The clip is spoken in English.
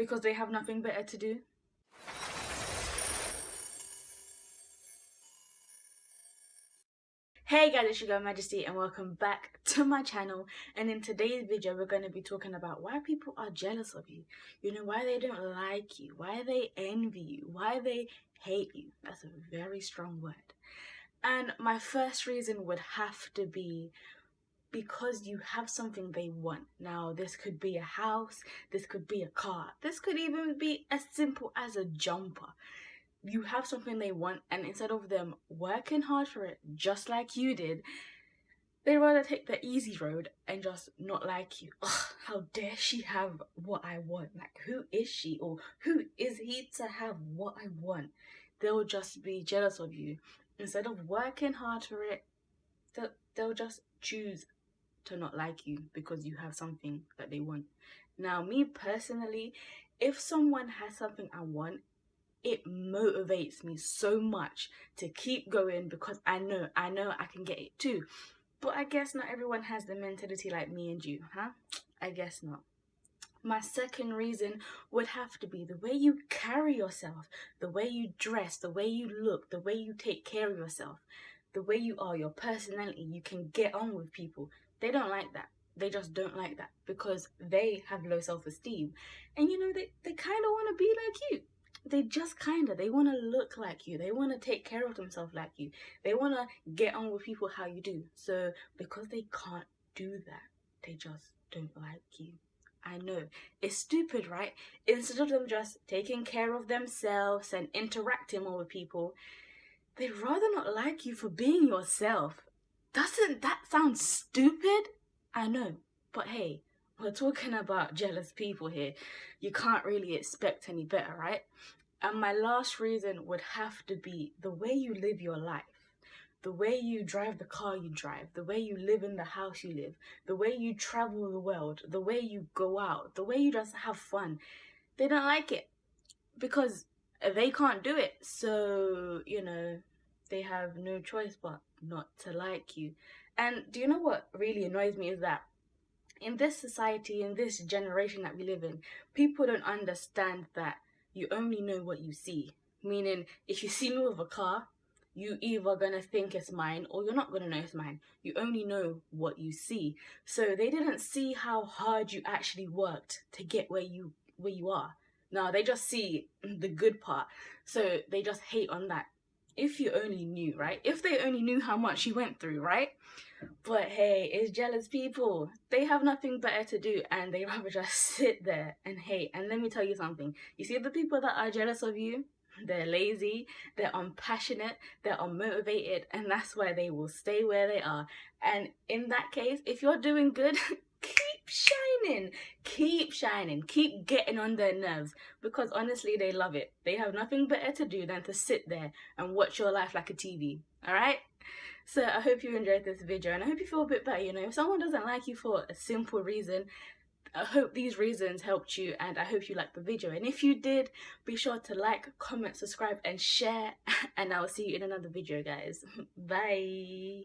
because they have nothing better to do. Hey guys, it's your girl Majestie and welcome back to my channel. And in today's video we're going to be talking about why people are jealous of you. You know, why they don't like you, why they envy you, why they hate you. That's a very strong word. And my first reason would have to be because you have something they want. Now, this could be a house, this could be a car, this could even be as simple as a jumper. You have something they want, and instead of them working hard for it, just like you did, they'd rather take the easy road and just not like you. Ugh, how dare she have what I want? Like, who is she, or who is he to have what I want? They'll just be jealous of you. Instead of working hard for it, they'll just choose to not like you because you have something that they want. Now, me personally, if someone has something I want, it motivates me so much to keep going because I know I can get it too. But I guess not everyone has the mentality like me and you, huh? I guess not. My second reason would have to be the way you carry yourself, the way you dress, the way you look, the way you take care of yourself, the way you are, your personality. You can get on with people. They don't like that. They just don't like that because they have low self-esteem. And you know, they kind of want to be like you. They just they want to look like you. They want to take care of themselves like you. They want to get on with people how you do. So because they can't do that, they just don't like you. I know, it's stupid, right? Instead of them just taking care of themselves and interacting more with people, they'd rather not like you for being yourself. Doesn't that sound stupid? I know, but hey, we're talking about jealous people here. You can't really expect any better, right? And my last reason would have to be the way you live your life. The way you drive the car you drive, the way you live in the house you live, the way you travel the world, the way you go out, the way you just have fun. They don't like it because they can't do it. So, you know, they have no choice but not to like you. And do you know what really annoys me is that in this society, in this generation that we live in, people don't understand that you only know what you see. Meaning, if you see me with a car, you either gonna think it's mine or you're not gonna know it's mine. You only know what you see. So they didn't see how hard you actually worked to get where you are. Now they just see the good part. So they just hate on that. If you only knew, right? If they only knew how much you went through, right? But hey, it's jealous people. They have nothing better to do and they rather just sit there and hate. And let me tell you something. You see the people that are jealous of you? They're lazy, they're unpassionate, they're unmotivated, and that's why they will stay where they are. And in that case, if you're doing good, keep shining, keep getting on their nerves, because honestly they love it. They have nothing better to do than to sit there and watch your life like a TV. All right, so I hope you enjoyed this video and I hope you feel a bit better. You know, if someone doesn't like you for a simple reason, I hope these reasons helped you and I hope you liked the video. And if you did, be sure to like, comment, subscribe and share, and I'll see you in another video, guys. Bye.